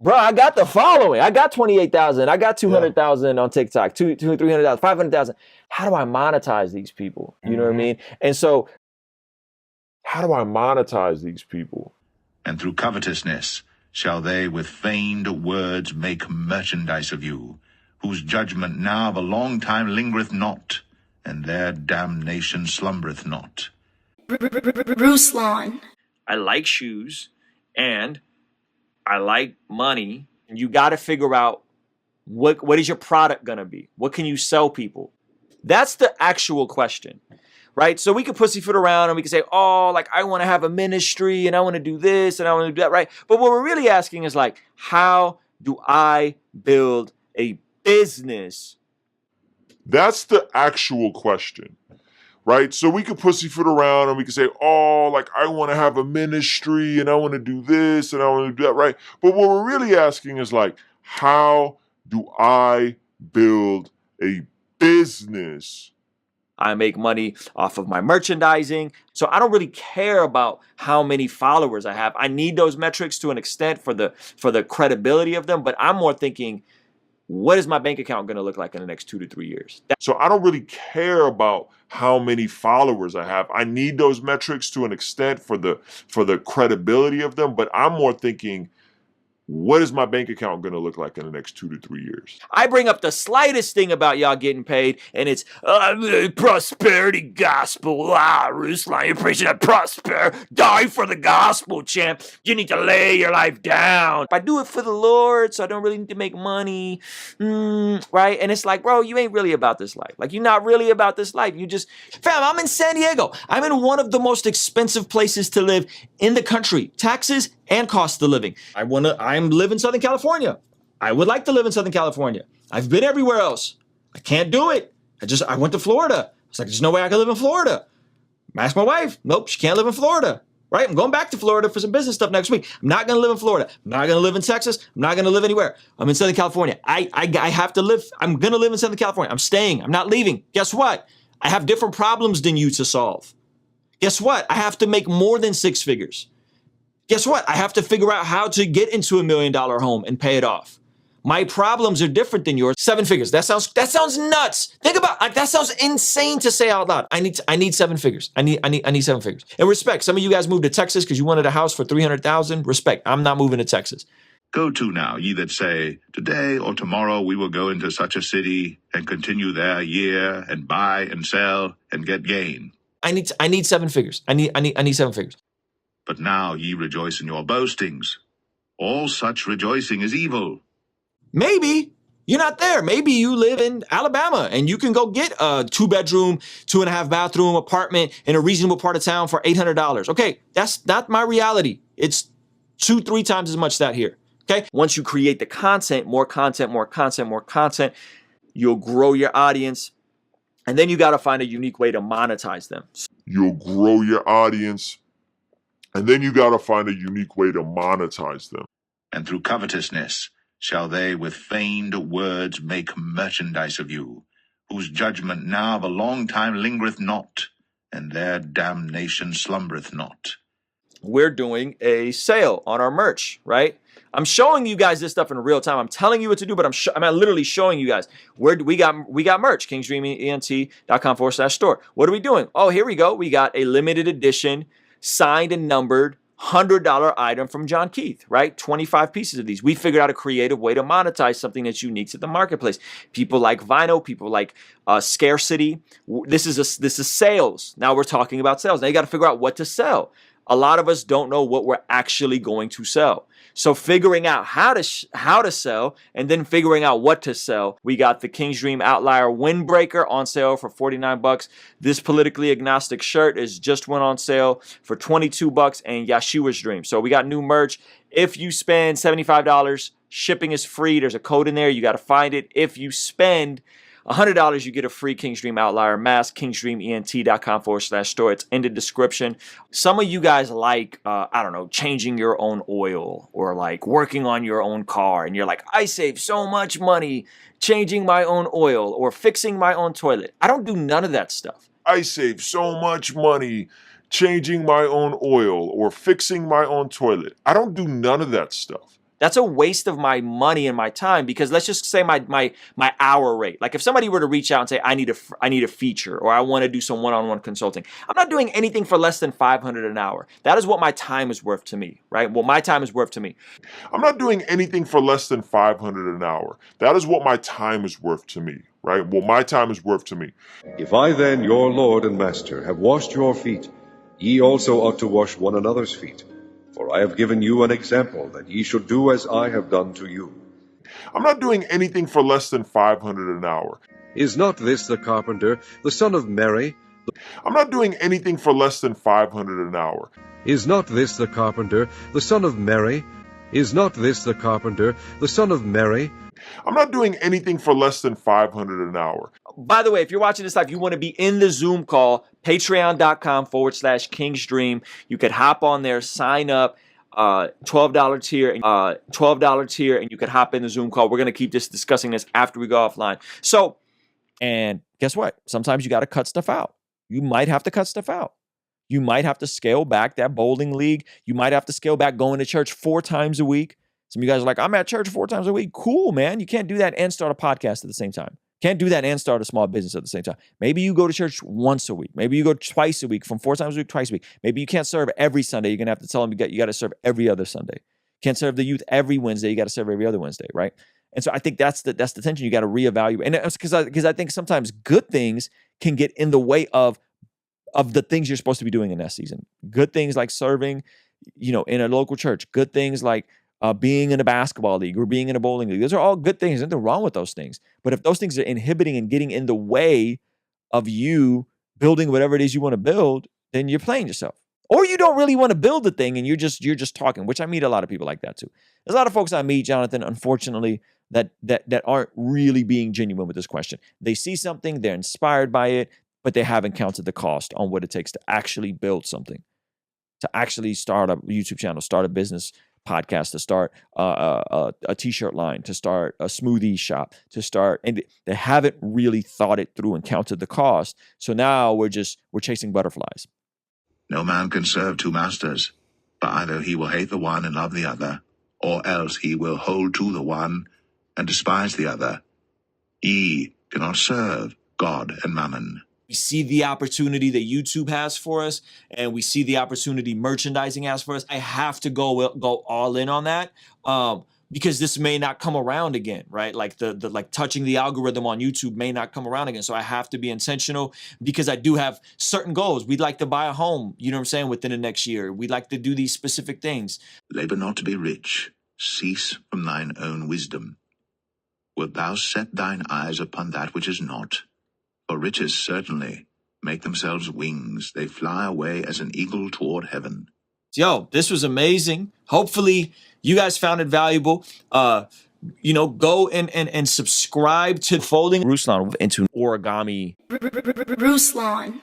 Bro, I got the following. I got 28,000. I got Yeah. 200,000 on TikTok, 300,000, 500,000. How do I monetize these people? You know what I mean? And so, how do I monetize these people? And through covetousness shall they with feigned words make merchandise of you, whose judgment now of a long time lingereth not, and their damnation slumbereth not. Ruslan. I like shoes and I like money. And you got to figure out what is your product going to be? What can you sell people? That's the actual question, right? So we can pussyfoot around and we can say, oh, like I want to have a ministry and I want to do this and I want to do that, right? But what we're really asking is like, how do I build a business? That's the actual question, right? So we could pussyfoot around and we could say, oh, like I want to have a ministry and I want to do this and I want to do that, right? But what we're really asking is like, how do I build a business? I make money off of my merchandising. So I don't really care about how many followers I have. I need those metrics to an extent for the credibility of them, but I'm more thinking, what is my bank account going to look like in the next 2 to 3 years? So I don't really care about how many followers I have. I need those metrics to an extent for the credibility of them, but I'm more thinking, what is my bank account going to look like in the next 2 to 3 years? I bring up the slightest thing about y'all getting paid, and it's prosperity gospel. Ruslan, you're preaching a die for the gospel, champ. You need to lay your life down. I do it for the Lord, so I don't really need to make money, right? And it's like, bro, you ain't really about this life. Like, you're not really about this life. You just, fam, I'm in San Diego. I'm in one of the most expensive places to live in the country. Taxes and cost of living. I live in Southern California. I would like to live in Southern California. I've been everywhere else. I can't do it. I went to Florida. It's like, there's no way I can live in Florida. I asked my wife. Nope, she can't live in Florida. Right? I'm going back to Florida for some business stuff next week. I'm not going to live in Florida. I'm not going to live in Texas. I'm not going to live anywhere. I'm in Southern California. I have to live. I'm going to live in Southern California. I'm staying. I'm not leaving. Guess what? I have different problems than you to solve. Guess what? I have to make more than 6 figures. Guess what? I have to figure out how to get into $1 million home and pay it off. My problems are different than yours. 7 figures. That sounds nuts. Think about that. Sounds insane to say out loud. I need 7 figures. I need 7 figures. And respect. Some of you guys moved to Texas because you wanted a house for $300,000. Respect. I'm not moving to Texas. Go to now, ye that say, today or tomorrow we will go into such a city and continue there a year and buy and sell and get gain. I need 7 figures. I need 7 figures. But now ye rejoice in your boastings. All such rejoicing is evil. Maybe you're not there. Maybe you live in Alabama and you can go get a 2-bedroom, 2.5 bathroom apartment in a reasonable part of town for $800. Okay, that's not my reality. It's 2-3 times as much that here. Okay. Once you create the content, more content, you'll grow your audience. And then you got to find a unique way to monetize them. You'll grow your audience. And then you got to find a unique way to monetize them. And through covetousness shall they with feigned words make merchandise of you, whose judgment now of a long time lingereth not, and their damnation slumbereth not. We're doing a sale on our merch, right? I'm showing you guys this stuff in real time. I'm telling you what to do, but I'm literally showing you guys where we got merch, kingsdreament.com/store. What are we doing? Oh, here we go. We got a limited edition, signed and numbered $100 item from John Keith, right? 25 pieces of these. We figured out a creative way to monetize something that's unique to the marketplace. People like vinyl, people like scarcity. This is sales. Now we're talking about sales. Now you got to figure out what to sell. A lot of us don't know what we're actually going to sell. So figuring out how to sell and then figuring out what to sell. We got the King's Dream Outlier Windbreaker on sale for $49. This politically agnostic shirt is just went on sale for $22 and Yeshua's Dream. So we got new merch. If you spend $75, shipping is free. There's a code in there. You got to find it. If you spend $100, you get a free King's Dream Outlier mask, kingsdreament.com/store. It's in the description. Some of you guys like, I don't know, changing your own oil or like working on your own car. And you're like, I save so much money changing my own oil or fixing my own toilet. I don't do none of that stuff. I save so much money changing my own oil or fixing my own toilet. I don't do none of that stuff. That's a waste of my money and my time, because let's just say my hour rate. Like if somebody were to reach out and say, I need a feature, or I want to do some one-on-one consulting, I'm not doing anything for less than $500 an hour. That is what my time is worth to me, right? What my time is worth to me. I'm not doing anything for less than $500 an hour. That is what my time is worth to me, right? What my time is worth to me. If I then, your Lord and Master, have washed your feet, ye also ought to wash one another's feet. For I have given you an example, that ye should do as I have done to you. I'm not doing anything for less than $500 an hour. Is not this the carpenter, the son of Mary? I'm not doing anything for less than $500 an hour. Is not this the carpenter, the son of Mary? Is not this the carpenter, the son of Mary? I'm not doing anything for less than $500 an hour. By the way, if you're watching this live, you want to be in the Zoom call, patreon.com/KingsDream. You could hop on there, sign up, $12 tier, and you could hop in the Zoom call. We're going to keep discussing this after we go offline. So, and guess what? Sometimes you got to cut stuff out. You might have to cut stuff out. You might have to scale back that bowling league. You might have to scale back going to church 4 times a week. Some of you guys are like, I'm at church 4 times a week. Cool, man. You can't do that and start a podcast at the same time. Can't do that and start a small business at the same time. Maybe you go to church once a week. Maybe you go twice a week, from 4 times a week, twice a week. Maybe you can't serve every Sunday. You're going to have to tell them you got to serve every other Sunday. Can't serve the youth every Wednesday. You got to serve every other Wednesday, right? And so I think that's the tension you got to reevaluate. And it's because I think sometimes good things can get in the way of the things you're supposed to be doing in that season. Good things like serving, in a local church. Good things like being in a basketball league or being in a bowling league. Those are all good things. There's nothing wrong with those things. But if those things are inhibiting and getting in the way of you building whatever it is you want to build, then you're playing yourself. Or you don't really want to build the thing and you're just talking, which I meet a lot of people like that too. There's a lot of folks I meet, Jonathan, unfortunately, that aren't really being genuine with this question. They see something, they're inspired by it, but they haven't counted the cost on what it takes to actually build something, to actually start a YouTube channel, start a business podcast, to start a t-shirt line, to start a smoothie shop, and they haven't really thought it through and counted the cost. So now we're chasing butterflies. No man can serve 2 masters, but either he will hate the one and love the other, or else he will hold to the one and despise the other. Ye cannot serve God and mammon. We see the opportunity that YouTube has for us, and we see the opportunity merchandising has for us. I have to go all in on that, because this may not come around again, right? Like the touching the algorithm on YouTube may not come around again. So I have to be intentional, because I do have certain goals. We'd like to buy a home, you know what I'm saying, within the next year. We'd like to do these specific things. Labor not to be rich. Cease from thine own wisdom. Wilt thou set thine eyes upon that which is not? For riches certainly make themselves wings. They fly away as an eagle toward heaven. Yo, this was amazing. Hopefully you guys found it valuable. Go and subscribe to Folding Ruslan into origami. Ruslan